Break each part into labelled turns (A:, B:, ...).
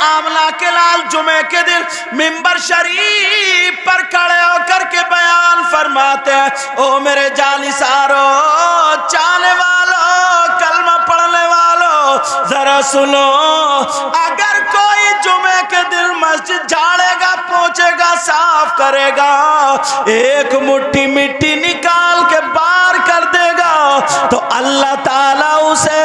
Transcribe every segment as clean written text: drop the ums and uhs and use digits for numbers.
A: आमला के लाल जुमे के दिन मिंबर शरीफ पर खड़े होकर के बयान फरमाते हैं, ओ मेरे जानिसारो, चाहने वालों, कलमा पढ़ने वालों, जरा सुनो, अगर कोई जुमे के दिन मस्जिद झाड़ेगा, पोंछेगा, साफ करेगा, एक मुट्ठी मिट्टी निकाल के बाहर कर देगा, तो अल्लाह ताला उसे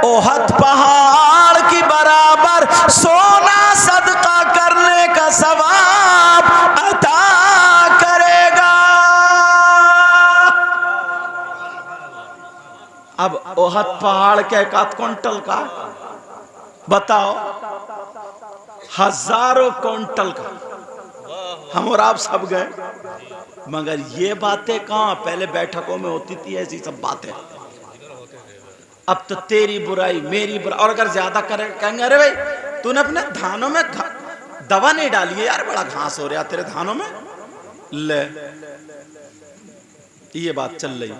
A: ओहद पहाड़ की बराबर सोना सदका करने का सवाब अता करेगा। अब ओहद पहाड़ के 1 क्विंटल का बताओ, हजारों क्विंटल का। हम और आप सब गए, मगर ये बातें कहां पहले बैठकों में होती थी, ऐसी सब बातें। अब तो तेरी बुराई मेरी बुराई, और अगर ज्यादा करें कहेंगे अरे भाई तूने अपने धानों में दवा नहीं डाली है यार, बड़ा घास हो रहा तेरे धानों में, ले ये बात चल रही।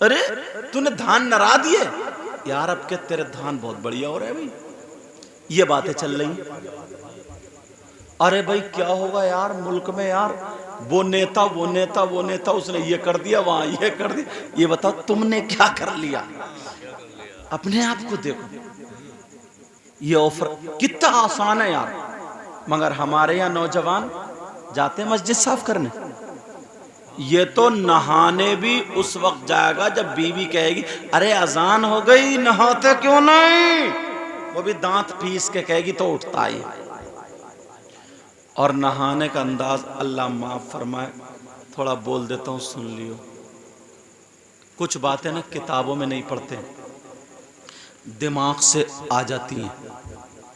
A: अरे तूने धान नरा दिए यार, अब के तेरे धान बहुत बढ़िया हो रहे हैं भाई, ये बातें चल रही। अरे भाई क्या होगा यार मुल्क में यार, वो नेता उसने ये कर दिया, वहां ये कर दिया, ये बताओ तुमने क्या कर लिया? अपने आप को देखो, ये ऑफर कितना आसान है यार, मगर हमारे यहाँ नौजवान जाते हैं मस्जिद साफ करने, ये तो नहाने भी उस वक्त जाएगा जब बीवी कहेगी अरे अजान हो गई, नहाते क्यों नहीं, वो भी दांत पीस के कहेगी तो उठता ही। और नहाने का अंदाज अल्लाह माफ फरमाए, थोड़ा बोल देता हूँ सुन लियो। कुछ बातें ना किताबों में नहीं पढ़ते, दिमाग से आ जाती हैं,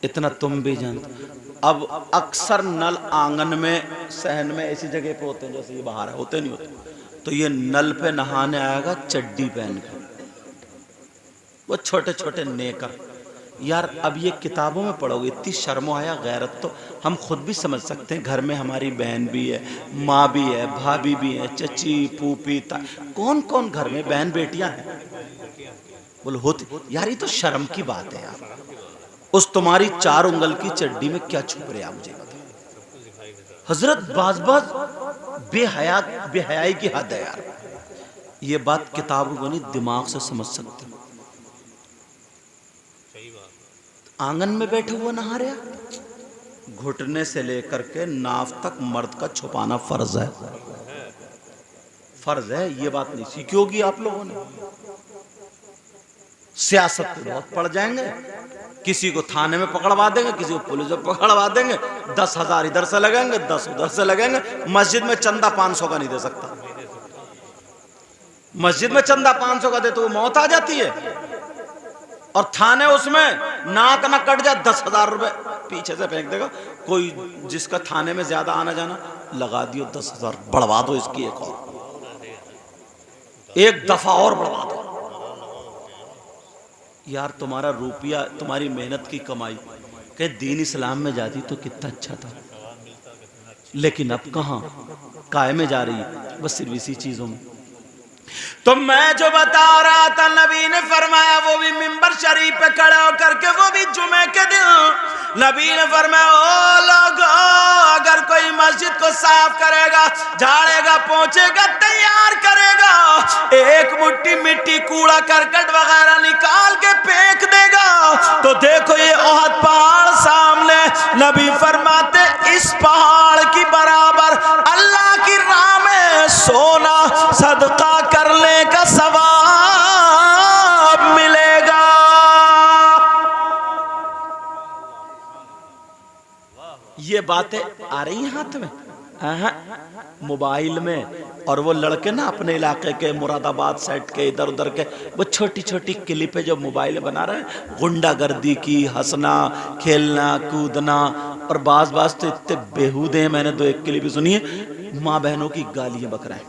A: इतना तुम भी जानते। अब अक्सर नल आंगन में सहन में ऐसी जगह पे होते हैं जैसे ये बाहर है, होते नहीं होते, तो ये नल पे नहाने आएगा चड्डी पहन कर, वो छोटे छोटे नेकर यार। अब ये किताबों में पढ़ोगे, इतनी शर्म आया गैरत तो हम खुद भी समझ सकते हैं। घर में हमारी बहन भी है, माँ भी है, भाभी भी है, चची फूफी कौन कौन घर में बहन बेटियां हैं, बोलो होती यार, ये तो शर्म की बात है यार। उस तुम्हारी 4 उंगल की चड्डी में क्या छुप रहा मुझे बताओ। हजरत बाज बेहयाई की हद है यार। ये बात किताबों को नहीं दिमाग से समझ सकते। आंगन में बैठे हुआ नहा रहा, घुटने से लेकर के नाफ तक मर्द का छुपाना फर्ज है, फर्ज है। ये बात नहीं सीखी होगी आप लोगों ने। सियासत पे बहुत पड़ जाएंगे, किसी को थाने में पकड़वा देंगे, किसी को पुलिस में पकड़वा देंगे, 10,000 इधर से लगेंगे, 10 उधर से लगेंगे। मस्जिद में चंदा 500 का नहीं दे सकता, मस्जिद में चंदा 500 का दे तो वो मौत आ जाती है, और थाने उसमें नाक न कट जाए 10,000 रुपए पीछे से फेंक देगा कोई। जिसका थाने में ज्यादा आना जाना लगा दियो 10,000, बढ़वा दो इसकी एक और, एक दफा और बढ़वा दो यार। तुम्हारा रुपया, तुम्हारी मेहनत की कमाई के दीन इस्लाम में जाती तो कितना अच्छा था, लेकिन अब कहां काय में जा रही है, बस सिर्फ इसी चीजों में। तो मैं जो बता रहा था, नबी ने फरमाया, वो भी मिंबर शरीफ पे खड़े होकर के, वो भी जुमे के दिन नबी ने फरमाया, ओ लोगों, अगर कोई मस्जिद को साफ करेगा, झाड़ेगा, पोंछेगा, तैयार करेगा, एक मुट्ठी मिट्टी कूड़ा करकट वगैरह निकाल के फेंक देगा, तो देखो ये ओहद पहाड़ सामने, नबी फरमाते इस पहाड़ की बराबर अल्लाह की राह में सोना सदका करने का सवाब मिलेगा। ये बातें आ रही हैं हाथ में, मोबाइल में। और वो लड़के ना अपने इलाके के मुरादाबाद सेट के इधर उधर के वो छोटी छोटी क्लिपें जो मोबाइल बना रहे हैं, गुंडागर्दी की, हंसना खेलना कूदना, और बाज तो इतने बेहूदे हैं। मैंने 2-1 क्लिप सुनी है, माँ बहनों की गालियां बक रहे हैं,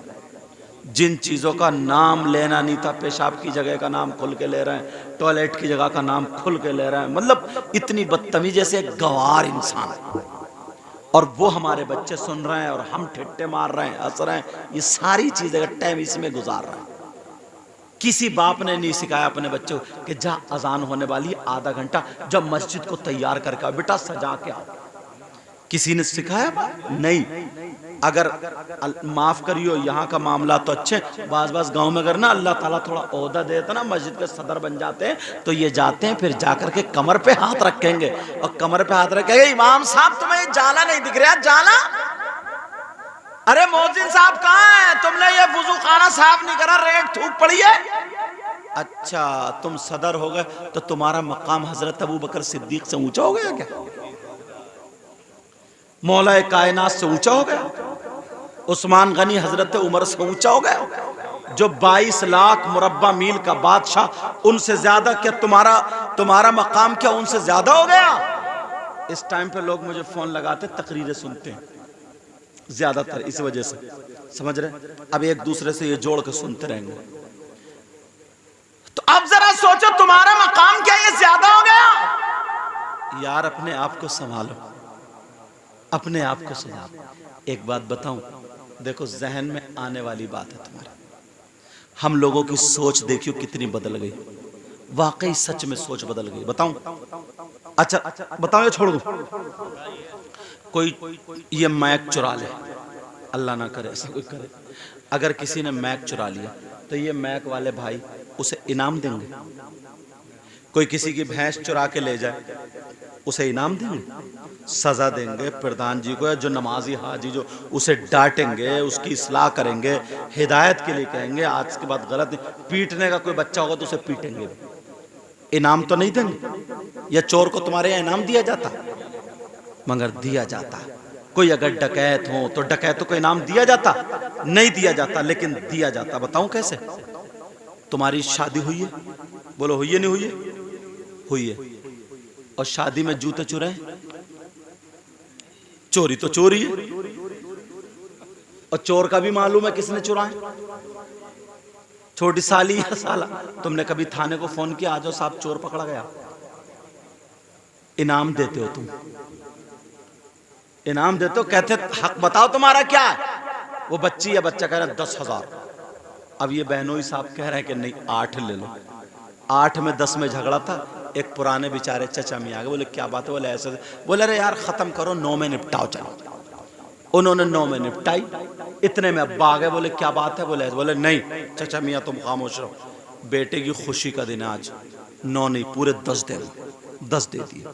A: जिन चीज़ों का नाम लेना नहीं था, पेशाब की जगह का नाम खुल के ले रहे हैं, टॉयलेट की जगह का नाम खुल के ले रहे हैं, मतलब इतनी बदतमीजी, जैसे गवार इंसान है। और वो हमारे बच्चे सुन रहे हैं और हम ठिट्टे मार रहे हैं, हंस रहे हैं। ये सारी चीजें का टाइम इसमें गुजार रहे हैं। किसी बाप ने नहीं सिखाया अपने बच्चों कि जा अजान होने वाली आधा घंटा जब मस्जिद को तैयार करके आओ, बेटा सजा के आओ। किसी ने सिखाया? नहीं। अगर माफ करियो, यहाँ का मामला तो अच्छे, बास गांव में अगर ना अल्लाह ताला थोड़ा ओहदा देता ना, मस्जिद के सदर बन जाते हैं, तो ये जाते हैं फिर जाकर के कमर पे हाथ रखेंगे और कमर पे हाथ रखेंगे, इमाम साहब तुम्हें ये जाला नहीं दिख रहा? जाला? अरे मोहसिन साहब कहाँ है? तुमने ये वुजू खाना साफ नहीं करा, रेत थूक पड़ी है। अच्छा तुम सदर हो गए तो तुम्हारा मकाम हजरत अबू बकर सिद्दीक से ऊंचा हो गया क्या? मौला कायनात से ऊंचा हो गया? उस्मान गनी हजरत उमर से ऊंचा हो गया? जो 22 लाख मुरब्बा मील का बादशाह, उनसे ज्यादा क्या तुम्हारा मकाम क्या उनसे ज्यादा हो गया? इस टाइम पे लोग मुझे फोन लगाते, तकरीरें सुनते हैं ज्यादातर इस वजह से, समझ रहे? अब एक दूसरे से ये जोड़ के सुनते रहेंगे। तो अब जरा सोचो तुम्हारा मकाम क्या ये ज्यादा हो गया? यार अपने आप को संभालो, अपने आप को संभालो। एक बात बताऊं, देखो जहन में आने वाली बात है तुम्हारे, हम लोगों की सोच देखियो कितनी बदल गई, वाकई सच में सोच बदल गई। बताऊं? अच्छा बताओ, ये छोड़ दो। कोई ये मैक चुरा ले, अल्लाह ना करे ऐसा कोई करे, अगर किसी ने मैक चुरा लिया तो ये मैक वाले भाई उसे इनाम देंगे? कोई किसी की भैंस चुरा के ले जाए उसे इनाम देंगे? सजा देंगे प्रधान जी को, जो नमाजी हाजी जो उसे डांटेंगे, उसकी इस्लाह करेंगे, हिदायत के लिए कहेंगे आज के बाद गलत नहीं। पीटने का कोई बच्चा होगा तो उसे पीटेंगे, इनाम तो नहीं देंगे? या चोर को तुम्हारे यहाँ इनाम दिया जाता? मगर दिया जाता। कोई अगर डकैत हो तो डकैतों को इनाम दिया जाता? नहीं दिया जाता, लेकिन दिया जाता। बताऊं कैसे? तुम्हारी शादी हुई है, बोलो हुई है नहीं हुई है? हुई है। और शादी में जूते चुराए, चोरी तो चोरी है, और चोर का भी मालूम है किसने चुराए। छोटी साली या साला, तुमने कभी थाने को फोन किया आ जाओ साहब चोर पकड़ा गया? इनाम देते हो तुम, इनाम देते हो, कहते हक बताओ तुम्हारा क्या है? वो बच्ची या बच्चा कह रहा है 10,000। अब ये बहनोई साहब कह रहे हैं कि नहीं 8 ले लो। 8 में 10 में झगड़ा था, एक पुराने बेचारे चचा मियाँ आ गए, बोले क्या बात है? बोले ऐसे। बोले अरे यार खत्म करो, 9 में निपटाओ चलो। उन्होंने 9 में निपटाई, इतने में अब्बा आ गए, बोले क्या बात है? बोले नहीं चचा मियाँ तुम खामोश रहो, बेटे की खुशी का दिन है आज, 9 नहीं पूरे 10 दे दो। 10 दे दिए।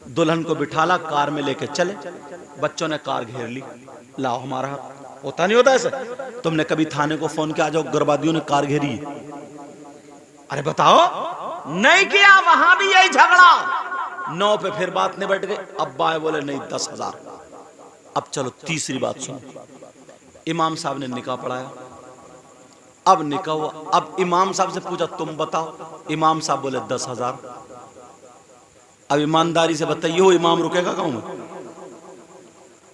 A: दुल्हन को बिठाला, कार में लेके चले, बच्चों ने कार घेर ली, लाओ हमारा हक। होता नहीं होता ऐसे? तुमने कभी थाने को फोन किया आ जाओ गर्भवतियों ने कार घेरी है? अरे बताओ, नहीं किया, वहां भी यही झगड़ा। 9 पे फिर बात निबट गई, अब्बा आए बोले नहीं 10,000। अब चलो तीसरी बात सुनो, इमाम साहब ने निकाह पढ़ाया, अब निकाह हुआ, अब इमाम साहब से पूछा तुम बताओ, इमाम साहब बोले 10,000। अब ईमानदारी से बताइए वो इमाम रुकेगा गाँव में?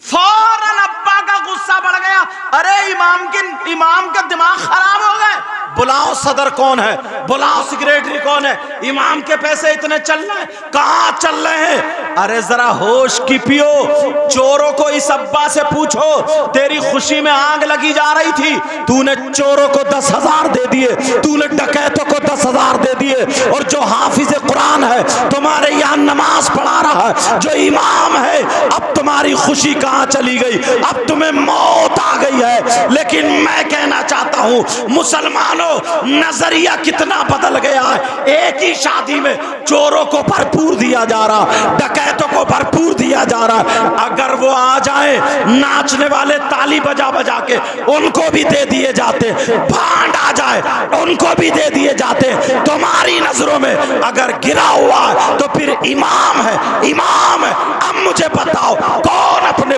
A: फौरन अब्बा का गुस्सा बढ़ गया, अरे इमाम का दिमाग खराब हो गए, बुलाओ सदर कौन है, बुलाओ सेक्रेटरी कौन है, इमाम के पैसे इतने चल रहे हैं, कहां चल रहे हैं? अरे जरा होश की पियो, चोरों को इस अब्बा से पूछो, तेरी खुशी में आग लगी जा रही थी, तूने चोरों को 10,000 दे दिए, तूने डकैतों को 10,000 दे दिए, और जो हाफिज कुरान है तुम्हारे यहाँ नमाज पढ़ा रहा है, जो इमाम है, अब तुम्हारी खुशी कहां चली गई? अब तुम्हें मौत आ गई है। लेकिन मैं कहना चाहता हूं मुसलमानों, नजरिया कितना बदल गया है। एक ही शादी में चोरों को भरपूर दिया जा रहा, डकैतों को भरपूर दिया जा रहा। अगर वो आ जाए, नाचने वाले ताली बजा बजा के उनको भी दे दिए जाते, भांड आ जाए उनको भी दे दिए जाते। तुम्हारी नजरों में अगर गिरा हुआ है तो फिर इमाम है, इमाम है। अब मुझे बताओ कौन अपने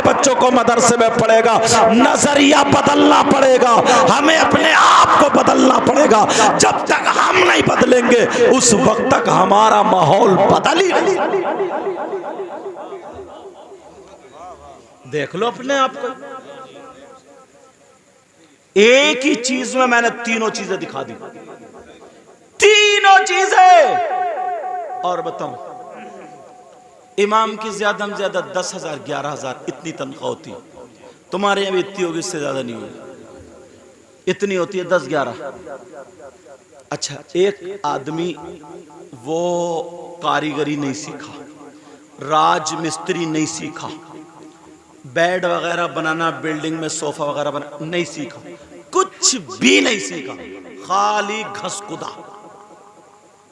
A: बच्चों को मदरसे में पढ़ेगा? नजरिया बदलना पड़ेगा, हमें अपने आप को बदलना पड़ेगा। जब तक हम नहीं बदलेंगे उस वक्त तक हमारा माहौल बदल ही नहीं। देख लो अपने आप को। एक ही चीज में मैंने तीनों चीजें दिखा दी, तीनों चीजें। और बताऊं, इमाम की ज्यादा में ज्यादा 10,000 11,000 इतनी तनख्वाह होती, तुम्हारे यहाँ भी इतनी होगी, इससे ज्यादा नहीं होगी। इतनी होती है 10-11। अच्छा, एक आदमी वो कारीगरी नहीं सीखा, राज मिस्त्री नहीं सीखा, बेड वगैरह बनाना, बिल्डिंग में सोफा वगैरह बनाना नहीं सीखा, कुछ भी नहीं सीखा, खाली घसकुदा,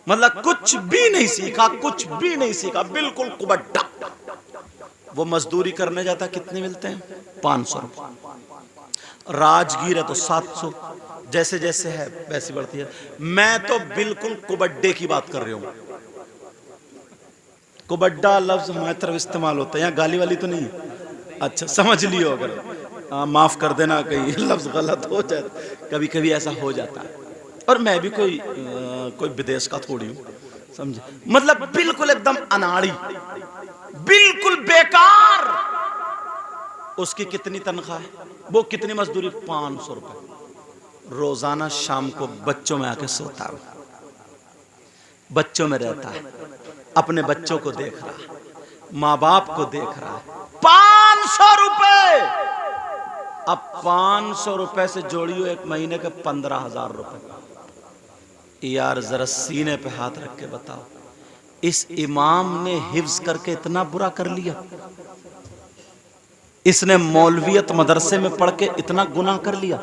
A: मतलब कुछ भी नहीं सीखा, कुछ भी नहीं सीखा, बिल्कुल कुबड्डा। वो मजदूरी करने जाता, कितने मिलते हैं? 500 रुपये। राजगीर है तो 700, जैसे जैसे है वैसी बढ़ती है। मैं तो बिल्कुल कुबड्डे की बात कर रही हूं। कुबड्डा लफ्ज हमारी तरफ इस्तेमाल होता है, यहाँ गाली वाली तो नहीं है। अच्छा, समझ लियो, अगर माफ कर देना कहीं लफ्ज गलत हो जाए, कभी कभी ऐसा हो जाता है। और मैं भी कोई विदेश का थोड़ी हूं, समझे? मतलब बिल्कुल एकदम अनाड़ी, बिल्कुल बेकार। उसकी कितनी तनख्वाह है, वो कितनी मजदूरी? 500 रुपए। रोजाना शाम को बच्चों में आके सोता है, बच्चों में रहता है, अपने बच्चों को देख रहा है, माँ बाप को देख रहा है। 500 रुपए। अब 500 रुपए से जोड़ियो एक महीने के 15,000 रुपए। यार जरा सीने पे हाथ रख के बताओ, इस इमाम ने हिफ्ज करके इतना बुरा कर लिया, इसने मौलवियत मदरसे में पढ़ के इतना गुनाह कर लिया।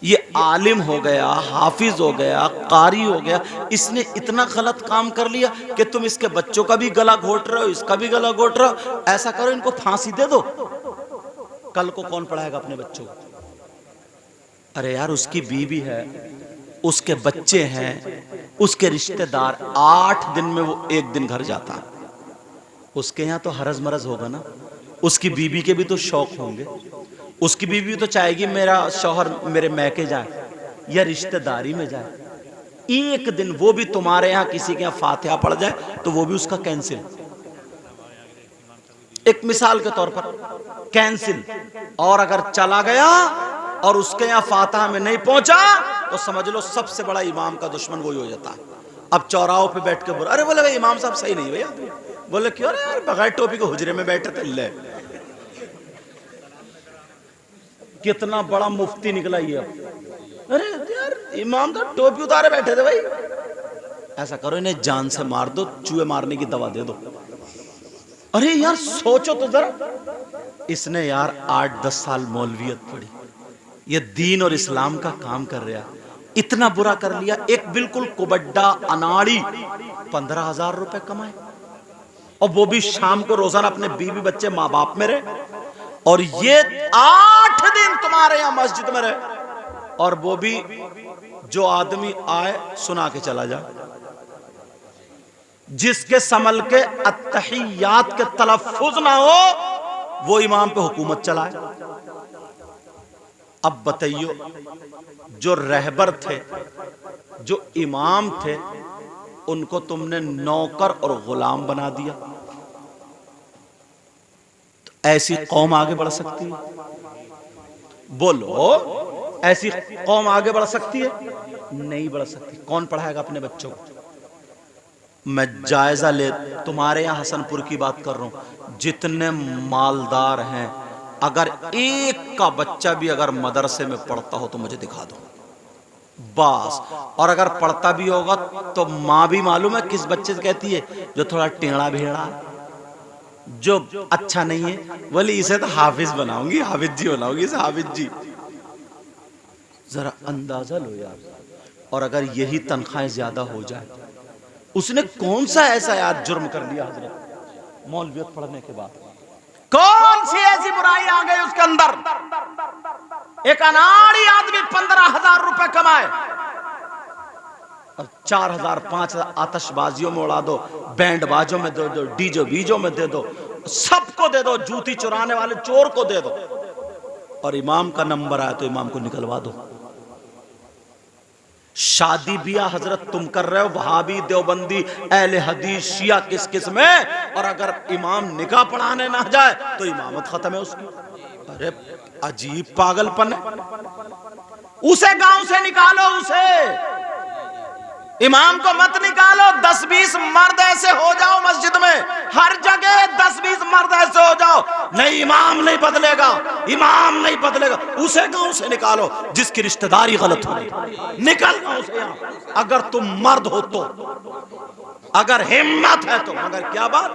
A: ये आलिम हो गया, हाफिज हो गया, कारी हो गया, इसने इतना गलत काम कर लिया कि तुम इसके बच्चों का भी गला घोट रहे हो, इसका भी गला घोट रहे हो। ऐसा करो, इनको फांसी दे दो। कल को कौन पढ़ाएगा अपने बच्चों को? अरे यार, उसकी बीवी है, उसके बच्चे हैं, उसके रिश्तेदार, 8 दिन में वो 1 दिन घर जाता है। उसके यहाँ तो हरज मरज होगा ना, उसकी बीवी के भी तो शौक होंगे, उसकी बीवी तो चाहेगी मेरा शौहर मेरे मैके जाए या रिश्तेदारी में जाए। 1 दिन वो भी तुम्हारे यहाँ किसी के यहाँ फातिहा पड़ जाए तो वो भी उसका कैंसिल। एक मिसाल के तौर पर कैंसिल। और अगर चला गया और उसके यहाँ फातिहा में नहीं पहुंचा तो समझ लो सबसे बड़ा इमाम का दुश्मन वही हो जाता है। अब चौराहों पे बैठ के बोल, अरे बोले भाई इमाम साहब सही नहीं भैया। बोले क्यों? अरे यार बगैर टोपी को हुजरे में बैठे थे। ले, कितना बड़ा मुफ्ती निकला ये। अरे यार इमाम तो टोपी उतारे बैठे थे भाई। ऐसा करो, इन्हें जान से मार दो, चूहे मारने की दवा दे दो। अरे यार सोचो तो जरा, इसने यार 8-10 साल मौलवियत पढ़ी, ये दीन और इस्लाम का काम कर रहा, इतना बुरा कर लिया। एक बिल्कुल कुबड्डा अनाड़ी 15,000 रुपए कमाए, और वो भी शाम को रोजाना अपने बीवी बच्चे माँ बाप में रहे, और ये 8 दिन तुम्हारे यहां मस्जिद में रहे, और वो भी जो आदमी आए सुना के चला जाए, जिसके समल के अत्तहियात के तलफ्फुज ना हो वो इमाम पे हुकूमत चलाए। अब बताइयो, जो रहबर थे, जो इमाम थे, उनको तुमने नौकर और गुलाम बना दिया, तो ऐसी कौम आगे बढ़ सकती है? बोलो, ऐसी कौम आगे बढ़ सकती है? नहीं बढ़ सकती। कौन पढ़ाएगा अपने बच्चों को? मैं जायजा ले, तुम्हारे यहां हसनपुर की बात कर रहा हूं, जितने मालदार हैं, अगर एक का बच्चा भी अगर मदरसे में पढ़ता हो तो मुझे दिखा दो बस। और अगर पढ़ता भी होगा तो माँ भी मालूम है किस बच्चे से कहती है? जो थोड़ा टेढ़ा भेड़ा, जो अच्छा नहीं है, बोले इसे तो हाफिज बनाऊंगी, हाफिज जी बनाऊंगी, इसे हाफिज जी। जरा अंदाजा लो यार। और अगर यही तनख्वाहें ज्यादा हो जाए, उसने कौन सा ऐसा यार जुर्म कर लिया हजरत मौलवियत पढ़ने के बाद? कौन सी ऐसी बुराई आ गई उसके अंदर? एक अनाड़ी आदमी 15,000 रुपए कमाए और 4,000 5,000 आतिशबाजियों में उड़ा दो, बैंड बाजों में दे दो, डीजे बीजों में दे दो, सबको दे दो, जूती चुराने वाले चोर को दे दो, और इमाम का नंबर आया तो इमाम को निकलवा दो। शादी बिया हजरत तुम कर रहे हो, वहाबी, देवबंदी, अहले हदीस, शिया, किस किस में, और अगर इमाम निकाह पढ़ाने ना जाए तो इमामत खत्म है उसकी। अरे अजीब पागलपन है। उसे गांव से निकालो, उसे इमाम को मत निकालो, 10-20 मर्द ऐसे हो जाओ मस्जिद में, हर जगह 10-20 मर्द ऐसे हो जाओ, नहीं इमाम नहीं बदलेगा, इमाम नहीं बदलेगा। उसे गांव से निकालो जिसकी रिश्तेदारी गलत हो, निकल गांव से यहाँ, अगर तुम मर्द हो तो, अगर हिम्मत है तो। मगर क्या बात,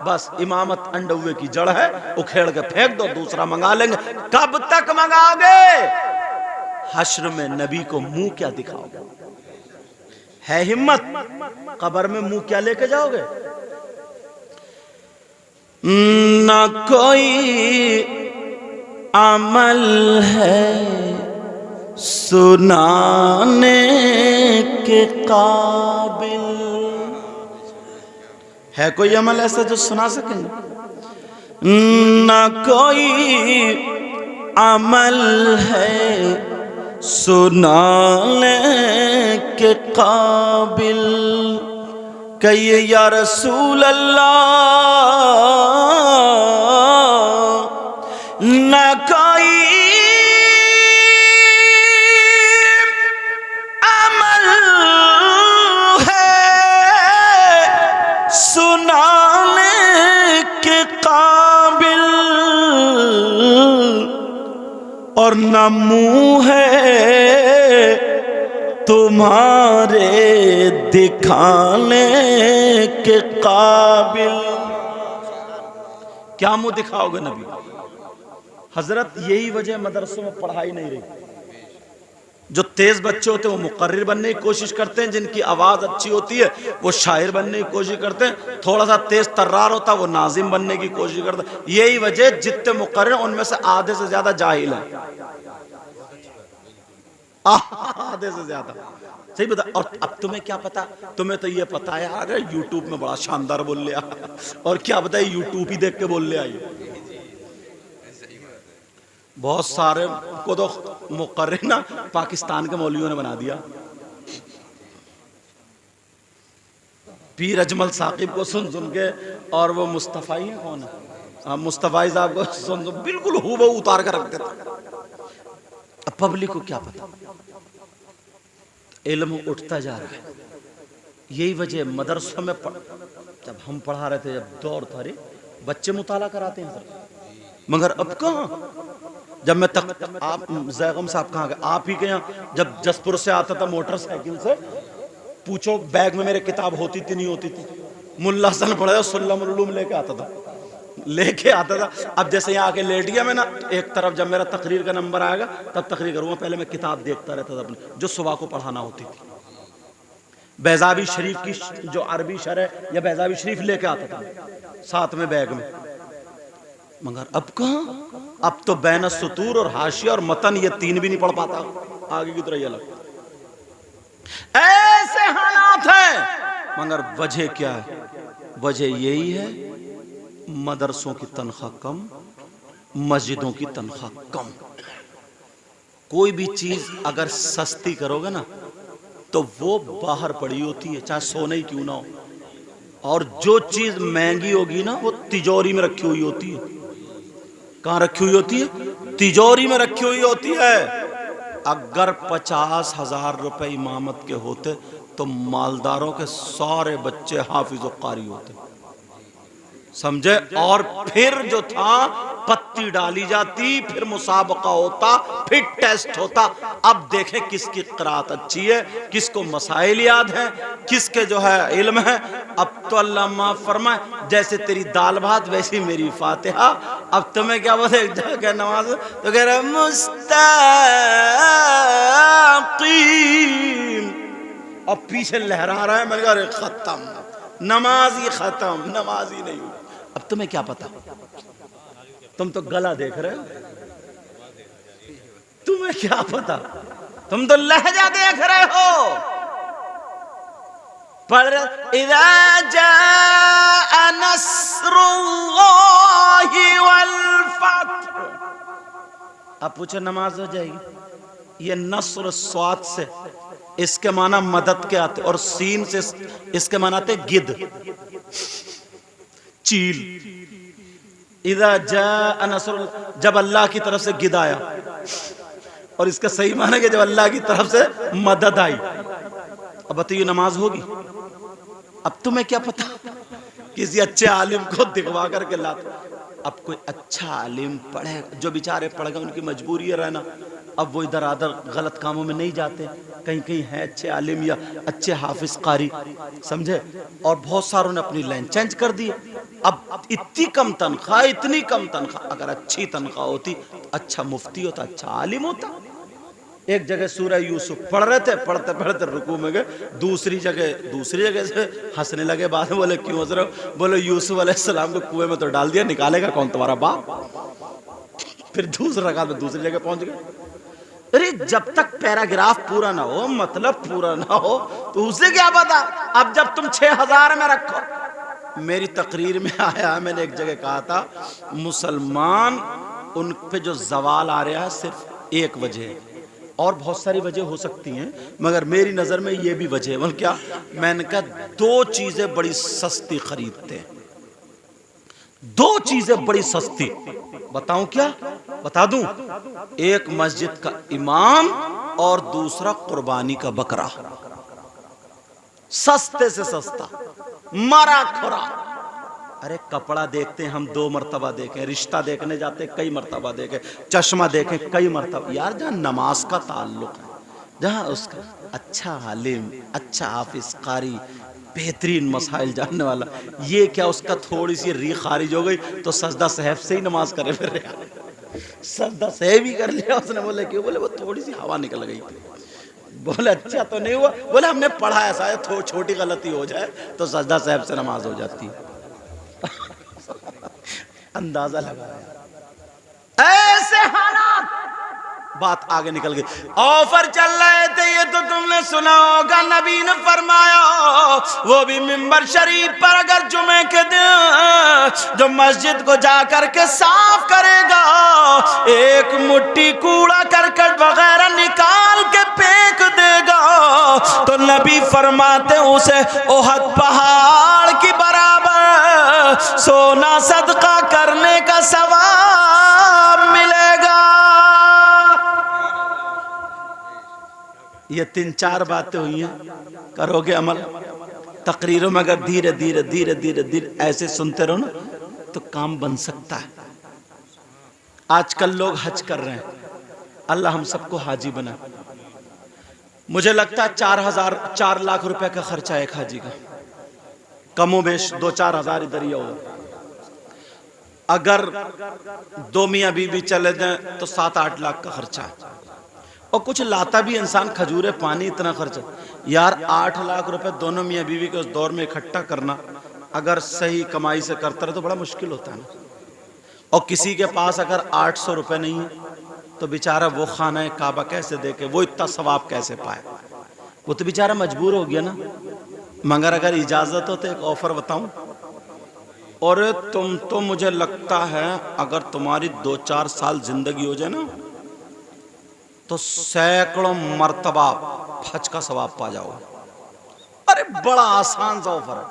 A: बस इमामत अंडुए की जड़ है, उखेड़ के फेंक दो, दूसरा मंगा लेंगे। कब तक मंगाओगे? हश्र में नबी को मुंह क्या दिखाओगे? है हिम्मत? कब्र में मुंह क्या लेके जाओगे? न कोई अमल है सुनाने के काबिल। है कोई अमल ऐसा जो सुना सकेंगे? न कोई अमल है सुनाने के काबिल। कहिए या रसूल अल्लाह, न कोई अमल है सुनाने के काबिल, और न मुंह है तुम्हारे दिखाने के काबिल। क्या मुंह दिखाओगे नबी? हजरत यही वजह मदरसों में पढ़ाई नहीं रही। जो तेज बच्चे होते हैं वो मुकर्रिर बनने की कोशिश करते हैं, जिनकी आवाज अच्छी होती है वो शायर बनने की कोशिश करते हैं, थोड़ा सा तेज तर्रार होता है वो नाजिम बनने की कोशिश करते हैं। यही वजह, जितने मुकर्रिर उनमें से आधे से ज्यादा जाहिल है, आधे से ज्यादा। सही बता। और अब तुम्हें क्या पता, तुम्हें तो ये पता है यार यूट्यूब में बड़ा शानदार बोल लिया, और क्या पता है यूट्यूब ही देख के बोल लिया। बहुत सारे को तो मुकर्रिर ना पाकिस्तान के मौलवियों ने बना दिया। पीर अजमल साकिब को सुन सुन के, और वो मुस्तफाई है कौन है, मुस्तफाई साहब को सुन सुन बिल्कुल हूबहू उतार कर रख देते। अब पब्लिक को क्या पता, इल्म उठता जा रहा है। यही वजह मदरसों में जब हम पढ़ा रहे थे, जब दौर था, रे बच्चे मुताला कराते हैं सर, मगर अब कहाँ। जब मैं आप जैगम साहब कहाँ गए, आप ही के यहाँ जब जसपुर से आता था मोटरसाइकिल से, पूछो बैग में मेरे किताब होती थी नहीं होती थी। मुल्ला हसन पढ़ा सुल्लम उलूम लेके आता था। अब जैसे यहाँ आके लेट गया मैं ना, एक तरफ जब मेरा तकरीर का नंबर आएगा तब तकरीर करूँगा, पहले मैं किताब देखता रहता था अपनी, जो सुबह को पढ़ाना होती थी। बैजाबी शरीफ की जो अरबी शरह या बैजाबी शरीफ लेके आता था साथ में बैग में। मगर अब कहाँ, अब तो बैन सुतूर और हाशिया और मतन, ये तीन भी नहीं पढ़ पाता, आगे की तरह ये लग। ऐसे हालात हैं। मगर वजह क्या है? वजह यही है, मदरसों की तनख्वाह कम, मस्जिदों की तनख्वाह कम। कोई भी चीज अगर सस्ती करोगे ना तो वो बाहर पड़ी होती है, चाहे सोने ही क्यों ना हो। और जो चीज महंगी होगी ना वो तिजोरी में रखी हुई होती है। कहाँ रखी हुई होती है? तिजोरी में रखी हुई होती है। अगर 50,000 रुपए इमामत के होते तो मालदारों के सारे बच्चे हाफिज और कारी होते, समझे। और फिर जो था पत्ती डाली जाती, फिर मुसाबका होता, फिर टेस्ट होता। अब देखें किसकी क़िराअत अच्छी है, किसको मसाइल याद है, किसके जो है इल्म है। अब तो अल्लाह माफ़ फरमाए, जैसे तेरी दाल भात वैसी मेरी फातिहा। अब तुम्हें क्या बोले जाके नमाज तो कह रहे मुस्तकीम, अब पीछे लहरा रहा है। मैंने कहा खत्म, नमाज ही खत्म, नमाज ही नहीं हुई। अब तुम्हें क्या पता, तुम तो गला देख रहे हो, तुम्हें क्या पता, तुम तो लहजा देख रहे हो। पढ़ इज़ा जाअ नस्रुल्लाहि वल फत्ह। अब पूछो नमाज हो जाएगी? ये नस्र स्वाद से इसके माना मदद के आते, और सीन से इसके माना आते गिद, चील। इज़ा जाअ नस्र, जब अल्लाह की तरफ से गिद आया। और इसका सही माना कि जब अल्लाह की तरफ से मदद आई। अब बताइए नमाज होगी? अब तुम्हें क्या पता, किसी अच्छे आलिम को दिखवा करके लाते। अब कोई अच्छा आलिम पढ़े, जो बेचारे पढ़ गए उनकी मजबूरी है रहना, अब वो इधर आधर गलत कामों में नहीं जाते। कहीं कहीं है अच्छे आलिम या अच्छे हाफिज कारी, समझे, और बहुत सारों ने अपनी लाइन चेंज कर दी। अब इतनी कम तनख्वाह, इतनी कम तनख्वाह, अगर अच्छी तनख्वाह होती तो अच्छा मुफ्ती होता, अच्छा आलिम होता। एक जगह सूरह यूसुफ पढ़ रहे थे, पढ़ते पढ़ते रुकू में गए, दूसरी जगह से हंसने लगे। बाद में बोले क्यों हंस रहे हो? बोले यूसुफ अलैहिस्सलाम को कुएं में तो डाल दिया, निकालेगा कौन तुम्हारा बाप? फिर दूसरा रकात में दूसरी जगह पहुंच गए। अरे जब तक पैराग्राफ पूरा ना हो, मतलब पूरा ना हो, तो उसे क्या पता। अब जब तुम 6000 में रखो, मेरी तकरीर में आया, मैंने एक जगह कहा था मुसलमान उन पे जो जवाल आ रहा है सिर्फ एक वजह है, और बहुत सारी वजह हो सकती हैं, मगर मेरी नजर में ये भी वजह है। बोल क्या? मैंने कहा 2 चीजें बड़ी सस्ती खरीदते हैं, 2 चीजें बड़ी सस्ती। बताऊं क्या? बता दूं? एक मस्जिद का इमाम और दूसरा कुर्बानी का बकरा। सस्ते से सस्ता, मरा खुरा। अरे कपड़ा देखते हैं हम 2 मरतबा देखें, रिश्ता देखने जाते कई मरतबा देखें, चश्मा देखें कई मरतबा। यार जहाँ नमाज का ताल्लुक है, जहाँ उसका अच्छा आलिम, अच्छा हाफिज कारी, बेहतरीन मसाइल जानने वाला, ये क्या उसका थोड़ी सी री खारिज हो गई तो सजदा साहब से ही नमाज करे फिर रहा। सजदा साहब ही कर लिया उसने। बोले क्यों? बोले वो थोड़ी सी हवा निकल गई थी। बोले अच्छा तो नहीं हुआ? बोले हमने पढ़ा ऐसा है, थोड़ी छोटी गलती हो जाए तो सजदा साहब से नमाज हो जाती है। अंदाजा लगाया। ऐसे हालात, बात आगे निकल गई। ऑफर चल रहे थे, ये तो तुमने सुना होगा, नबी ने फरमाया वो भी मिंबर शरीफ पर, अगर जुमे के दिन जो मस्जिद को जाकर के साफ करेगा, एक मुट्ठी कूड़ा करकट वगैरह निकाल के फेंक देगा, तो नबी फरमाते उसे ओहद पहाड़ की बराबर सोना सदका करने का सवाब मिलेगा। ये 3-4 बातें हुई हैं, करोगे अमल? तकरीरों में अगर धीरे धीरे धीरे धीरे धीरे ऐसे सुनते रहो ना तो काम बन सकता है। आजकल लोग हज कर रहे हैं, अल्लाह हम सबको हाजी बना। मुझे लगता है 4 लाख रुपए का खर्चा एक हाजी का, कमो बेश 2-4 हजार इधर ही होगा। अगर 2 मियाँ बीवी चले जाएं तो 7-8 लाख का खर्चा है, और कुछ लाता भी इंसान, खजूरे पानी, इतना खर्चा। यार 8 लाख रुपए दोनों मियाँ बीवी के उस दौर में इकट्ठा करना, अगर सही कमाई से करता रहे तो बड़ा मुश्किल होता है ना। और किसी के पास अगर 800 रुपए नहीं है तो बेचारा वो खाना काबा कैसे देके, वो इतना सवाब कैसे पाए? वो तो बेचारा मजबूर हो गया ना। मगर अगर इजाजत हो तो एक ऑफर बताऊं, और तुम तो मुझे लगता है अगर तुम्हारी 2-4 साल जिंदगी हो जाए ना तो सैकड़ों मर्तबा हज का सवाब पा जाओ। अरे बड़ा आसान सा ऑफर है,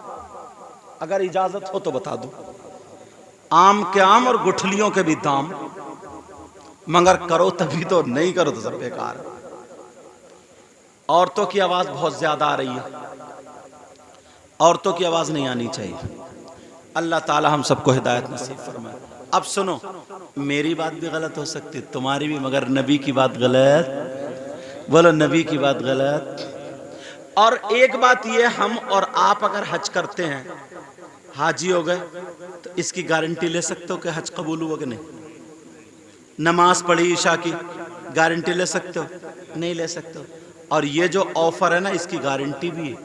A: अगर इजाजत हो तो बता दो। आम के आम और गुठलियों के भी दाम, मगर करो तभी तो, नहीं करो तो सब बेकार है। औरतों की आवाज बहुत ज्यादा आ रही है, औरतों की आवाज नहीं आनी चाहिए। अल्लाह ताला हम सबको हिदायत नसीब फरमाए। अब सुनो, मेरी बात भी गलत हो सकती है, तुम्हारी भी, मगर नबी की बात गलत। बोलो नबी की बात गलत। और एक बात ये, हम और आप अगर हज करते हैं, हाजी हो गए, तो इसकी गारंटी ले सकते हो कि हज कबूल हुआ कि नहीं? नमाज पढ़ी ईशा की, गारंटी ले सकते हो? नहीं ले सकते हो। और ये जो ऑफर है ना, इसकी गारंटी भी है।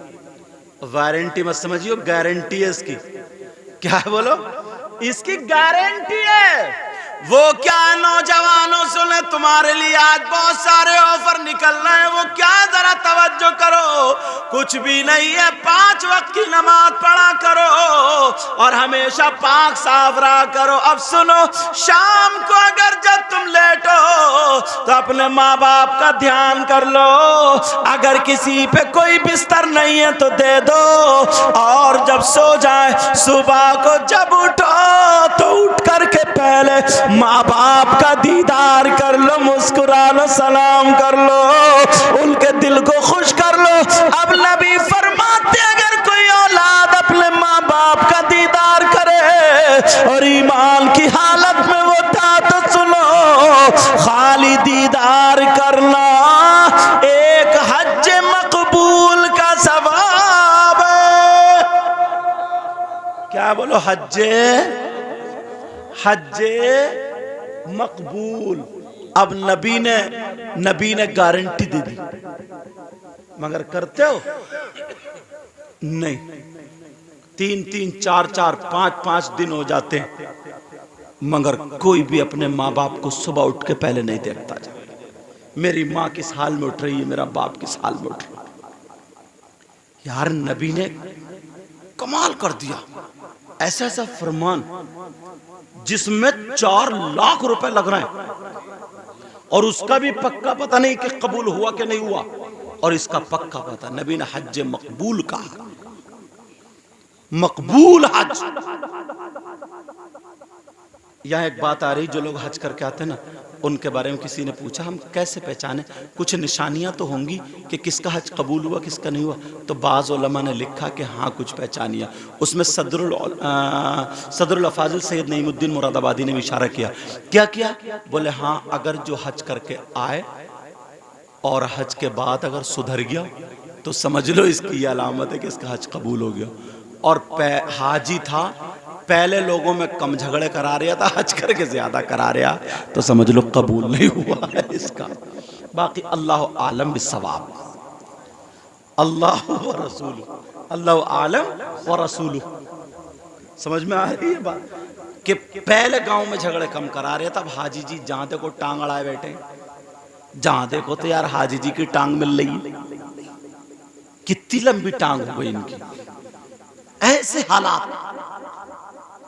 A: वारंटी मत समझियो, गारंटी है इसकी। क्या है बोलो? इसकी गारंटी है। वो क्या नौजवानों, सुने तुम्हारे लिए आज बहुत सारे ऑफर निकल रहे हैं, वो क्या जरा तवज्जो करो। कुछ भी नहीं है, 5 वक्त की नमाज पढ़ा करो और हमेशा पाक साफ रहा करो। अब सुनो, शाम को अगर जब तुम लेटो तो अपने माँ बाप का ध्यान कर लो। अगर किसी पे कोई बिस्तर नहीं है तो दे दो, और जब सो जाए सुबह को जब उठो तो उठ करके पैर पहले माँ बाप का दीदार कर लो, मुस्कुरा लो, सलाम कर लो, उनके दिल को खुश कर लो। अब नबी फरमाते अगर कोई औलाद अपने माँ बाप का दीदार करे और ईमान की हालत में वो था, तो सुनो, खाली दीदार करना एक हज मकबूल का सवाब है। क्या बोलो? हज मकबूल। अब नबी ने गारंटी दे दी, मगर करते हो नहीं। 3-3, 4-4, 5-5 दिन हो जाते हैं, मगर कोई भी अपने माँ बाप को सुबह उठ के पहले नहीं देखता जा, मेरी माँ किस हाल में उठ रही है, मेरा बाप किस हाल में उठ रहा है। यार नबी ने कमाल कर दिया। ऐसा ऐसा फरमान जिसमें 4 लाख रुपए लग रहे हैं, और उसका भी पक्का पता नहीं कि कबूल हुआ कि नहीं हुआ, और इसका पक्का पता। नबी ने हज मकबूल कहा, मकबूल हज। यहां एक बात आ रही, जो लोग हज करके आते हैं ना, उनके बारे में किसी ने पूछा हम कैसे पहचाने, कुछ निशानियां तो होंगी कि किसका हज कबूल हुआ किसका नहीं हुआ। तो बाज़ उलमा ने लिखा कि हाँ कुछ पहचानियां। उसमें सदरुल अफाजिल सैयद नईमुद्दीन मुरादाबादी ने भी इशारा किया। क्या किया? बोले हाँ, अगर जो हज करके आए और हज के बाद अगर सुधर गया तो समझ लो इसकी अलामत है कि इसका हज कबूल हो गया। और हाजी था, पहले लोगों में कम झगड़े करा रहा था, हज करके ज्यादा करा रहा, तो समझ लो कबूल नहीं हुआ है इसका। बाकी अल्लाह आलम बिस्सवाब, अल्लाह व रसूल, अल्लाह आलम व रसूल। समझ में आ रही है बात कि पहले गांव में झगड़े कम करा रहे था। अब हाजी जी जहां देखो टांग अड़ाए बैठे, जहां देखो तो यार हाजी जी की टांग मिल रही, कितनी लंबी टांग हो गई इनकी। ऐसे हालात,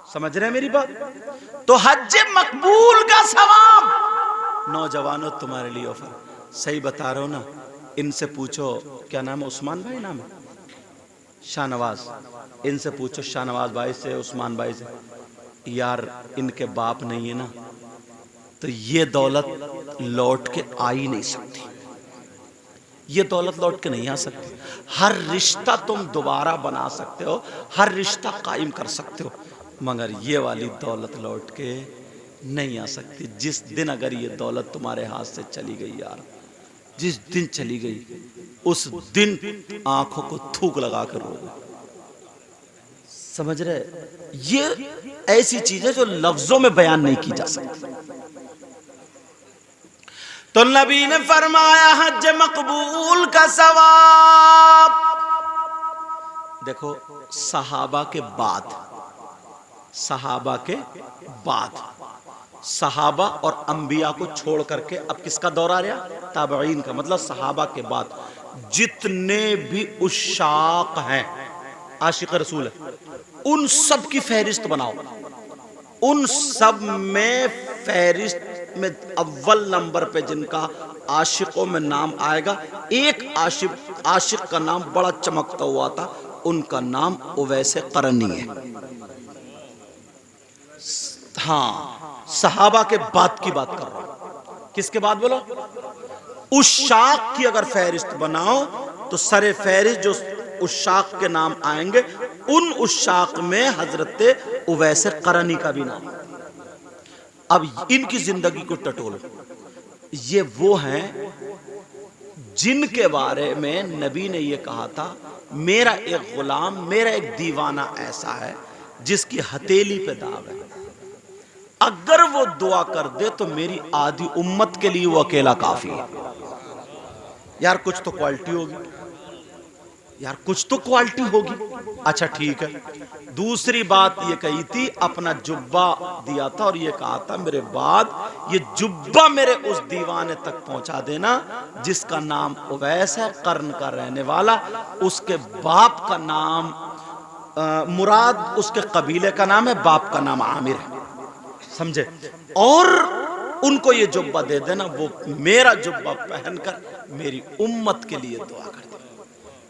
A: समझ रहे हैं मेरी बात? तो हज मकबूल का सवाब नौजवानों तुम्हारे लिए ऑफर। सही बता रहे हो ना? इनसे पूछो, क्या नाम है? उस्मान भाई नाम है, शाहनवाज। इनसे पूछो शाहनवाज भाई से, उस्मान भाई से, यार इनके बाप नहीं है ना, तो ये दौलत लौट के आ ही नहीं सकती। ये दौलत लौट के नहीं आ सकती। हर रिश्ता तुम दोबारा बना सकते हो, हर रिश्ता कायम कर सकते हो, मगर ये वाली दौलत लौट के नहीं आ सकती। जिस दिन अगर ये दौलत तुम्हारे हाथ से चली गई यार, जिस दिन चली गई उस दिन आंखों को थूक लगा कर रोगे। समझ रहे? ये ऐसी चीज है जो लफ्जों में बयान नहीं की जा सकती। तो नबी ने फरमाया हज मकबूल का सवाब। देखो सहाबा के बाद, सहाबा और अंबिया को छोड़ करके अब किसका दौर आ रहा? ताबईन का। मतलब सहाबा के बाद जितने भी उशाक हैं, आशिक रसूल है, उन सब की फहरिस्त बनाओ। उन सब में फहरिस्त में अव्वल नंबर पे जिनका आशिकों में नाम आएगा, एक आशिक का नाम बड़ा चमकता हुआ था, उनका नाम उवैस करनी है। हाँ, सहाबा के बाद की बात कर रहा हूं। किसके बाद बोलो? उशाक की अगर फहरिस्त बनाओ तो सरे फहरिस्त जो उशाक के नाम आएंगे, उन उशाक में हजरत उवैस करनी का भी नाम। अब इनकी जिंदगी को टटोलो। ये वो हैं जिनके बारे में नबी ने ये कहा था, मेरा एक गुलाम, मेरा एक दीवाना ऐसा है जिसकी हथेली पे दाग है, अगर वो दुआ कर दे तो मेरी आधी उम्मत के लिए वो अकेला काफी है। यार कुछ तो क्वालिटी होगी, यार कुछ तो क्वालिटी होगी। अच्छा ठीक है। दूसरी बात ये कही थी, अपना जुब्बा दिया था और ये कहा था मेरे बाद ये जुब्बा मेरे उस दीवाने तक पहुंचा देना जिसका नाम उवैस है, कर्न का रहने वाला। उसके बाप का नाम मुराद, उसके कबीले का नाम है, बाप का नाम आमिर है, समझे? और उनको ये जुब्बा दे देना, वो मेरा जुब्बा पहनकर मेरी उम्मत के लिए दुआ कर दे।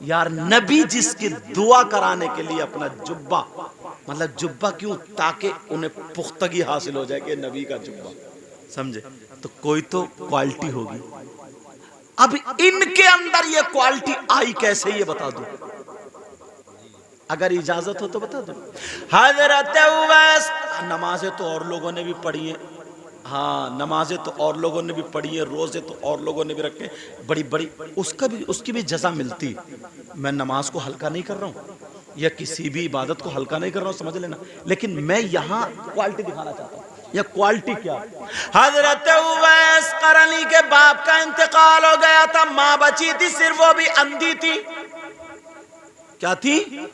A: यार नबी जिसकी दुआ कराने के लिए अपना जुब्बा मतलब जुब्बा क्यों? ताकि उन्हें पुख्तगी हासिल हो जाए कि नबी का जुब्बा, समझे? तो कोई तो क्वालिटी होगी। अब इनके अंदर ये क्वालिटी आई कैसे, ये बता दो, अगर इजाजत हो तो बता दो। हजरत उवैस, नमाजें तो और लोगों ने भी पढ़ी है, हाँ नमाजें तो और लोगों ने भी पढ़ी है, रोजे तो और लोगों ने भी रखे, बड़ी बड़ी, उसकी भी जजा मिलती। मैं नमाज को हल्का नहीं कर रहा हूँ या किसी भी इबादत को हल्का नहीं कर रहा हूँ, समझ लेना, लेकिन मैं यहाँ क्वालिटी दिखाना चाहता हूँ। यह क्वालिटी क्या? हजरत उवैस करनी के बाप का इंतकाल हो गया था, माँ बची थी सिर्फ, वो भी अंधी थी। क्या थी?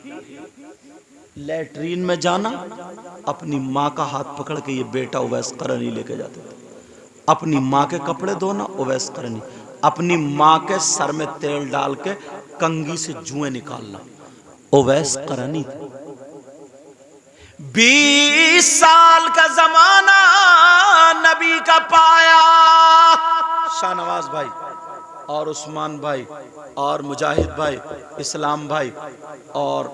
A: लैट्रीन में जाना, अपनी माँ का हाथ पकड़ के ये बेटा उवैस करनी लेके जाते थे। अपनी माँ के कपड़े धोना उवैस करनी, अपनी माँ के सर में तेल डाल के कंघी से जुएं निकालना उवैस करनी। 20 साल का जमाना नबी का पाया। शाहनवाज भाई और उस्मान भाई और मुजाहिद भाई, इस्लाम भाई और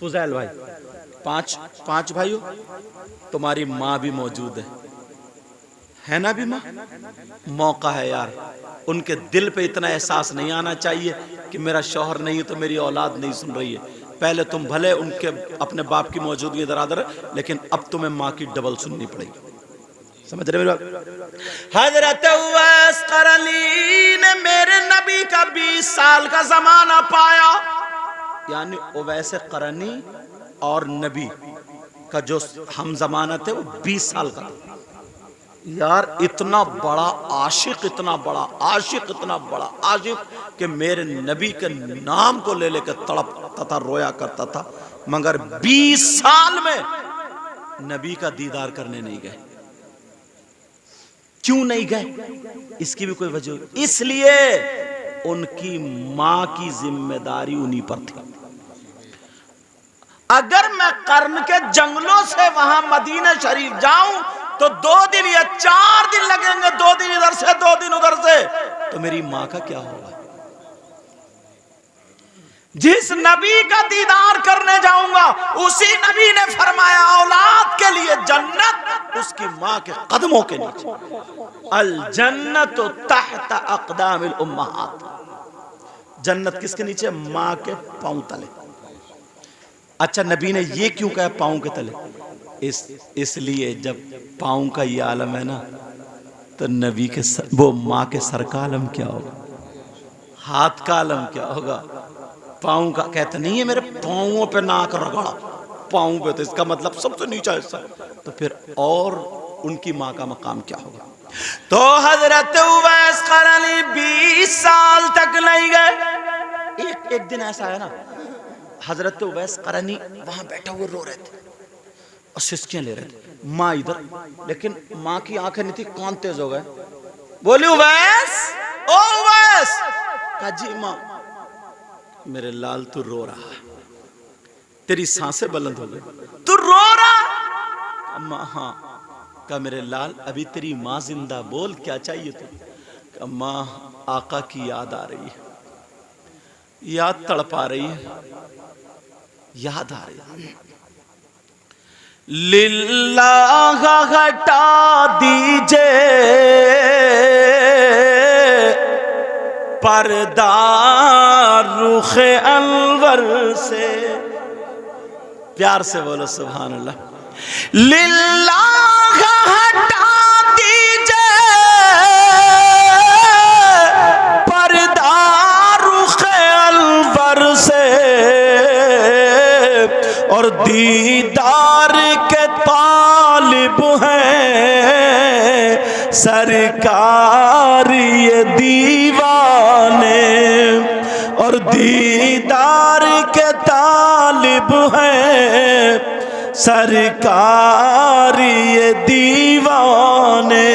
A: फुजैल भाई, पांच भाइयों, तुम्हारी माँ भी मौजूद है ना भी माँ? मौका है यार, उनके दिल पे इतना एहसास नहीं आना चाहिए कि मेरा शौहर नहीं है तो मेरी औलाद नहीं सुन रही है। पहले तुम भले उनके अपने बाप की मौजूदगी दरादर, लेकिन अब तुम्हें माँ की डबल सुननी पड़ेगी, समझ रहे मेरी बात? हजरत उवैस करनी ने मेरे नबी का 20 साल का जमाना पाया, यानी उवैस करनी और नबी का जो हम जमाना थे वो 20 साल का था। यार इतना बड़ा आशिक, इतना बड़ा आशिक, इतना बड़ा आशिक कि मेरे नबी के नाम को ले लेकर तड़पता था, रोया करता था, मगर 20 साल में नबी का दीदार करने नहीं गए। क्यों नहीं गए? इसकी भी कोई वजह, इसलिए उनकी मां की जिम्मेदारी उन्हीं पर थी। अगर मैं कर्न के जंगलों से वहां मदीना शरीफ जाऊं तो 2 दिन या 4 दिन लगेंगे, 2 दिन इधर से 2 दिन उधर से, तो मेरी मां का क्या होगा? जिस नबी का दीदार करने जाऊंगा उसी नबी ने फरमाया औलाद के लिए जन्नत उसकी मां के कदमों के नीचे, अल जन्नत तहत अक़दामिल उम्महात। जन्नत किसके नीचे? मां के पांव तले। अच्छा, नबी ने ये क्यों कहा पांव के तले? इसलिए जब पांव का ये आलम है ना, तो नबी के वो माँ के सर का आलम क्या होगा, हाथ का आलम क्या होगा? पांव का कहते नहीं है मेरे पांवों पे नाक रगड़ा, पांव पे, तो इसका मतलब सबसे नीचा हिस्सा, तो फिर और उनकी माँ का मकाम क्या होगा? तो हजरत उवैस करनी 20 साल तक नहीं गए। एक दिन ऐसा है ना, हजरत उवैस करनी वहां बैठे हुए रो रहे थे और सिसकियां ले रहे थे, माँ इधर, लेकिन माँ की आंखें नहीं थी, कान तेज हो गए। बोली उवैस, ओ उवैस। कहा जी माँ। मेरे लाल तू रो रहा है, तेरी सांसें बुलंद हो गई, तू रो रहा? माँ हाँ। कहा मेरे लाल अभी तेरी माँ जिंदा, बोल क्या चाहिए तुझे? माँ आका की याद आ रही है, याद तड़पा रही है, याद आ रही है। लिल्लाह हटा दीजिए पर्दा रुखे अनवर से, प्यार से बोलो सुभान अल्लाह। लिल्लाह हटा दीजिए पर्दा रुखे अनवर से, और दीदार के तालिब हैं सरकार ये दीवाने, और दीदार के तालिब हैं सरकार ये दीवाने।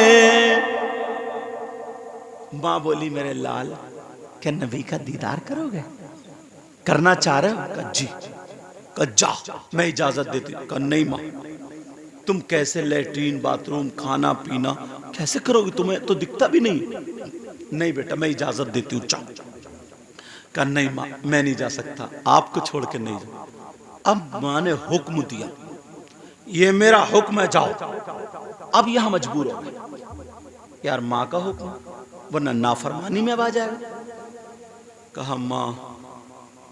A: माँ बोली मेरे लाल क्या नबी का दीदार करोगे, करना चाह रहे हो? कहा जी। कहा जा, मैं इजाजत देती हूँ। कहा नहीं माँ, तुम कैसे लैट्रीन बाथरूम खाना पीना कैसे करोगे, तुम्हें तो दिखता भी नहीं। नहीं बेटा मैं इजाजत देती हूँ, जाओ। कहा नहीं माँ मैं नहीं जा सकता, आपको छोड़ के नहीं जाऊँ। अब माँ ने हुक्म दिया, ये मेरा हुक्म है, जाओ। अब यह मजबूर हो गए, यार माँ का हुक्म, वरना नाफरमानी में आ जाएगा। कहा माँ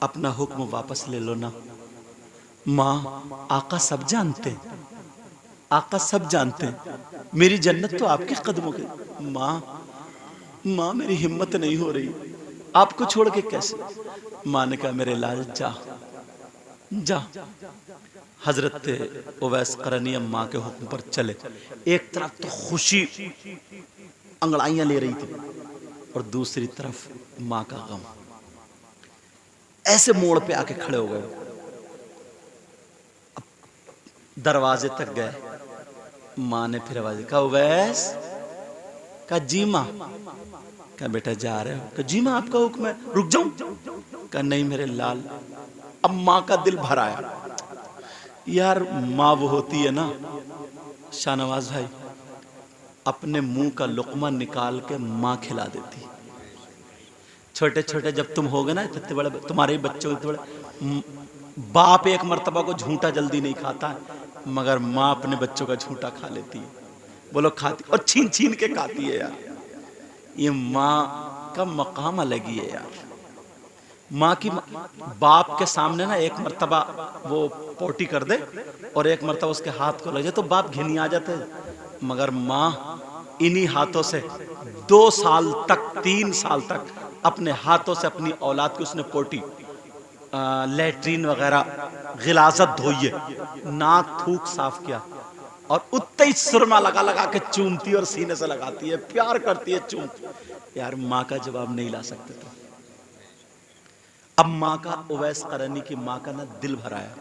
A: अपना हुक्म वापस ले लो ना। माँ आका सब जानते हैं, आका सब जानते हैं, मेरी जन्नत तो आपके कदमों के। माँ मेरी हिम्मत नहीं हो रही, आपको छोड़ के कैसे। माँ ने कहा मेरे लाल जा जा। हजरत उवैस करनी माँ के हुक्म पर चले। एक तरफ तो खुशी अंगड़ाइयां ले रही थी और दूसरी तरफ माँ का गम। ऐसे मोड़ पे आके खड़े हो गए, दरवाजे तक गए। माँ ने फिर आवाज, कहा उवैस, कहा जी माँ। कहा बेटा जा रहे हो? कहा जी माँ आपका हुक्म है, रुक जाऊं? कहा नहीं मेरे लाल। अब माँ का दिल भर आया। यार माँ वो होती है ना शाहनवाज भाई, अपने मुंह का लुकमा निकाल के माँ खिला देती। छोटे छोटे जब तुम होगे ना, इतने बड़े तुम्हारे बच्चे इतने बड़े, बाप एक मर्तबा को झूठा जल्दी नहीं खाता है, मगर माँ अपने बच्चों का झूठा खा लेती है। बोलो खाती, और छीन छीन के खाती है यार। ये माँ का मकाम अलग ही है यार। माँ की, बाप के सामने ना एक मर्तबा वो पोटी कर दे और एक मर्तबा उसके हाथ को लग जाए तो बाप घिनी आ जाते है, मगर माँ इन्हीं हाथों से 2 साल तक 3 साल तक अपने हाथों से अपनी औलाद की उसने पोटी, लेटरीन वगैरह गिलाजत धोई है, नाक थूक साफ किया, और उतने ही सुरमा लगा लगा के चूमती और सीने से लगाती है, प्यार करती है, चूमती। यार माँ का जवाब नहीं ला सकते थे। अब माँ का, उवैस करनी की माँ का ना दिल भराया।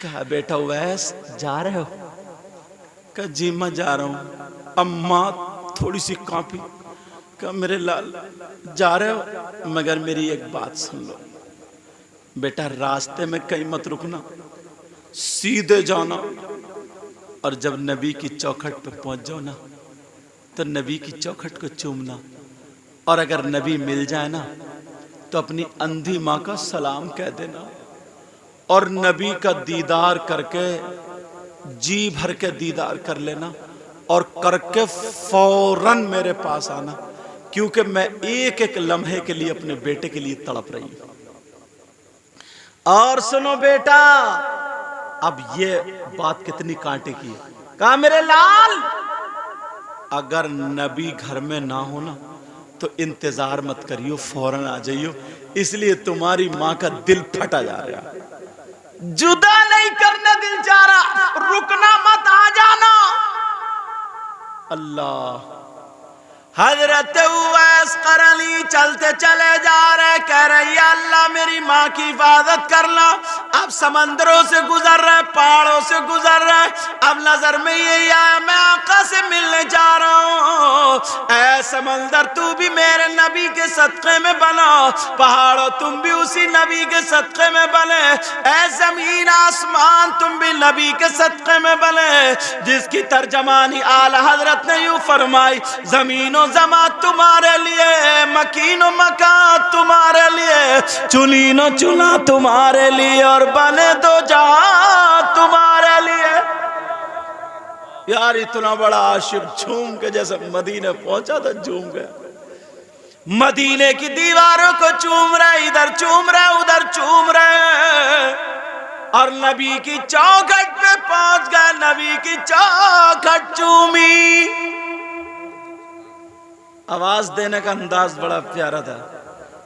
A: कहा बेटा उवैस जा रहे हो? कहा जी मैं जा रहा हूं। अब माँ थोड़ी सी कांपी। कहा मेरे लाल जा रहे हो, मगर मेरी एक बात सुन लो बेटा, रास्ते में कहीं मत रुकना, सीधे जाना, और जब नबी की चौखट पे पहुंच जाओ ना तो नबी की चौखट को चूमना, और अगर नबी मिल जाए ना तो अपनी अंधी माँ का सलाम कह देना, और नबी का दीदार करके जी भर के दीदार कर लेना, और करके फौरन मेरे पास आना, क्योंकि मैं एक एक लम्हे के लिए अपने बेटे के लिए तड़प रही हूं। और सुनो बेटा, अब ये बात कितनी कांटे की है। कहा मेरे लाल अगर नबी घर में ना हो ना तो इंतजार मत करियो, फौरन आ जाइयो, इसलिए तुम्हारी माँ का दिल फटा जा रहा, जुदा नहीं करने दिल जा रहा, रुकना मत, आ जाना। अल्लाह, हजरत उवैस करनी चलते चले जा रहे, कह रही है अल्लाह मेरी माँ की हिफाजत करना। अब समंदरों से गुजर रहे, पहाड़ों से गुजर रहे, अब नजर में यही आया मैं आका से मिलने जा रहा हूँ। ऐ समंदर तू भी मेरे नबी के सदक़े में बना, पहाड़ों तुम भी उसी नबी के सदक़े में बने, ऐ जमीन आसमान तुम भी नबी के सदक़े में बने। जिसकी तर्जमानी आला हजरत ने यूं फरमाई, जमीनों जमा तुम्हारे लिए, मकीनो मकान तुम्हारे लिए, चुनीनो चुना तुम्हारे लिए, और बने दो जहां तुम्हारे लिए। यार इतना बड़ा आशिक झूम के जैसे मदीने पहुंचा था, झूम गया। मदीने की दीवारों को चूम रहे, इधर चूम रहे उधर चूम रहे, और नबी की चौखट पे पहुंच गए, नबी की चौखट चूमी। आवाज देने का अंदाज बड़ा प्यारा था।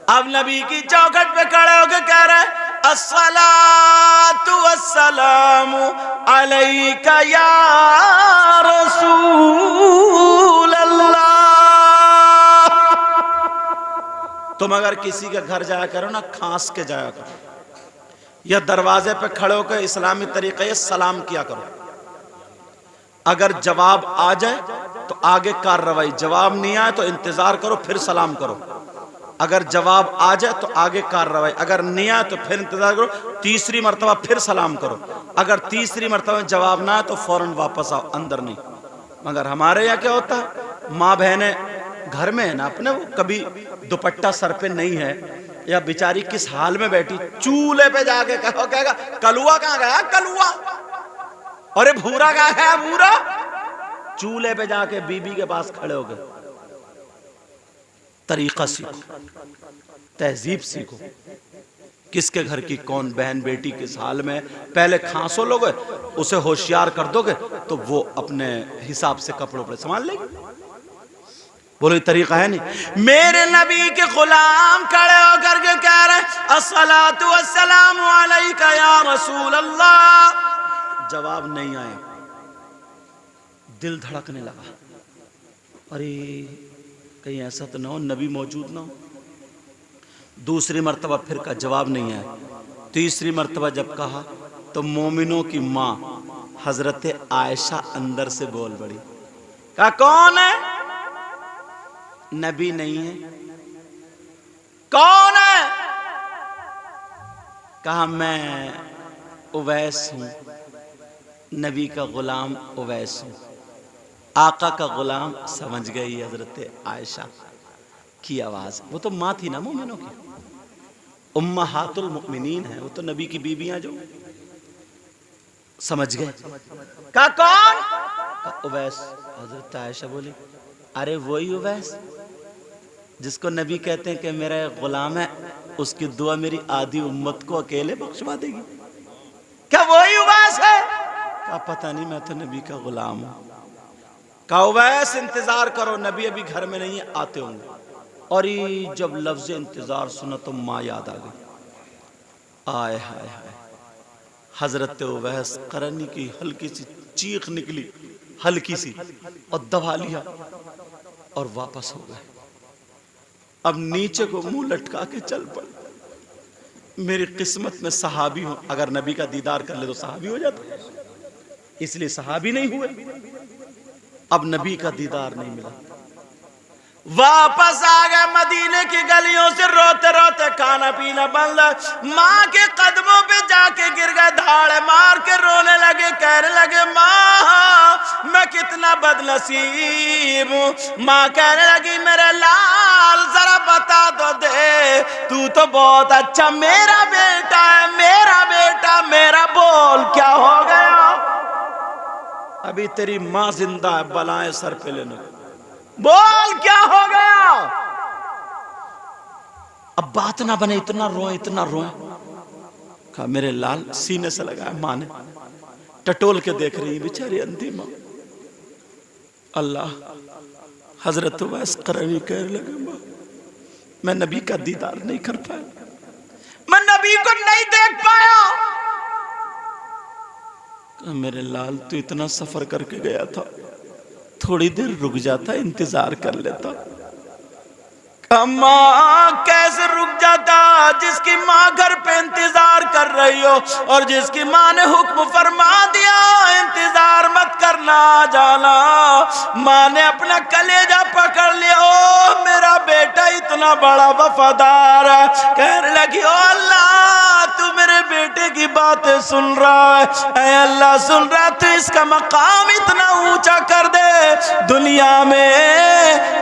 A: अब नबी की चौखट पे खड़े होकर कह रहे अस्सलातु वस्सलामु अलैका या रसूल अल्लाह। तुम अगर किसी के घर जाया करो ना, खांस के जाया करो, या दरवाजे पे खड़े होकर इस्लामी तरीके से सलाम किया करो। अगर जवाब आ जाए तो आगे कार्रवाई, जवाब नहीं आए तो इंतजार करो, फिर सलाम करो। अगर जवाब आ जाए तो आगे कार्रवाई, अगर नहीं आए तो फिर इंतजार करो, तीसरी मर्तबा फिर सलाम करो। अगर तीसरी मर्तबा जवाब ना आए तो फौरन वापस आओ, अंदर नहीं। मगर हमारे यहाँ क्या होता है, माँ बहनें घर में है ना अपने, वो कभी दुपट्टा सर पे नहीं है, या बेचारी किस हाल में बैठी, चूल्हे पे जाके कहेगा कलुआ कहाँ गया कलुआ, अरे भूरा कहाँ गया भूरा। चूल्हे पे जाके बीबी के पास खड़े हो गए। तरीका सीखो, तहजीब सीखो, किसके घर की कौन बहन बेटी किस हाल में, पहले खांसो लोगे उसे होशियार कर दोगे तो वो अपने हिसाब से कपड़ों पर संभाल लेगी। बोलो ये तरीका है नहीं। मेरे नबी के गुलाम खड़े होकर के कह रहे अस्सलातु वस्सलामु अलैका या रसूल अल्लाह। जवाब नहीं आया, दिल धड़कने लगा, अरे कहीं ऐसा तो ना हो नबी मौजूद ना हो। दूसरी मर्तबा फिर का जवाब नहीं आया। तीसरी मर्तबा जब कहा तो मोमिनों की माँ हजरत आयशा अंदर से बोल पड़ी, कहा कौन है? नबी नहीं है। कौन है? कहा मैं उवैस हूं, नबी का गुलाम उवैस हूं। आका का गुलाम समझ गई हजरत आयशा की आवाज। वो तो माँ थी ना मोमिनों की, उम्महातुल मुमिनीन है, वो तो नबी की बीबियां जो समझ गए। कहा कौन? कहा उवैस। हजरत आयशा बोली अरे वही उवैस जिसको नबी कहते हैं कि मेरा गुलाम है, उसकी दुआ मेरी आधी उम्मत को अकेले बख्शवा देगी। क्या वही उवैस है? कहा पता नहीं, मैं तो नबी का गुलाम हूं। कहा उवैस इंतजार करो, नबी अभी घर में नहीं है, आते होंगे। और ये जब लफ्ज इंतजार सुना तो माँ याद आ गई। आय हाय हाय, हजरत उवैस करनी की हल्की सी चीख निकली, हल्की सी, और दबा लिया और वापस हो गए। अब नीचे को मुंह लटका के चल पड़े। मेरी किस्मत में सहाबी हूं, अगर नबी का दीदार कर ले तो सहाबी हो जाता, इसलिए सहाबी नहीं हुए। अब नबी का दीदार नहीं मिला, वापस आ गए मदीने की गलियों से रोते रोते, खाना पीना बंद। माँ के कदमों पे जाके गिर गए, धाड़े मार के रोने लगे, कहने लगे माँ मैं कितना बदनसीब हूँ। माँ कहने लगी मेरे लाल जरा बता दो दे, तू तो बहुत अच्छा मेरा बेटा है, मेरा बेटा मेरा, बोल क्या हो गया? अभी तेरी माँ जिंदा है, बलाएं सर पे लेने, बोल क्या हो गया? अब बात ना बने, इतना रोए इतना रोए। कहा मेरे लाल, सीने से लगाया माँ ने, टटोल के देख रही बेचारी अंधी माँ। अल्लाह, हजरत उवैस करनी कहने लगे माँ मैं नबी का दीदार नहीं कर पाया, मैं नबी को नहीं देख पाया। कहा मेरे लाल तू इतना सफर करके गया था, थोड़ी देर रुक जाता, इंतजार कर लेता। माँ कैसे रुक जाता? जिसकी माँ घर पे इंतजार कर रही हो और जिसकी माँ ने हुक्म फरमा दिया इंतजार मत करना जाना, माँ ने अपना कलेजा पकड़ लिया। ओ मेरा बेटा इतना बड़ा वफादार है, कहने लगी ओ अल्लाह तू मेरे बेटे की बातें सुन रहा है, ऐ अल्लाह सुन रहा, तू इसका मकाम इतना ऊंचा कर दे, दुनिया में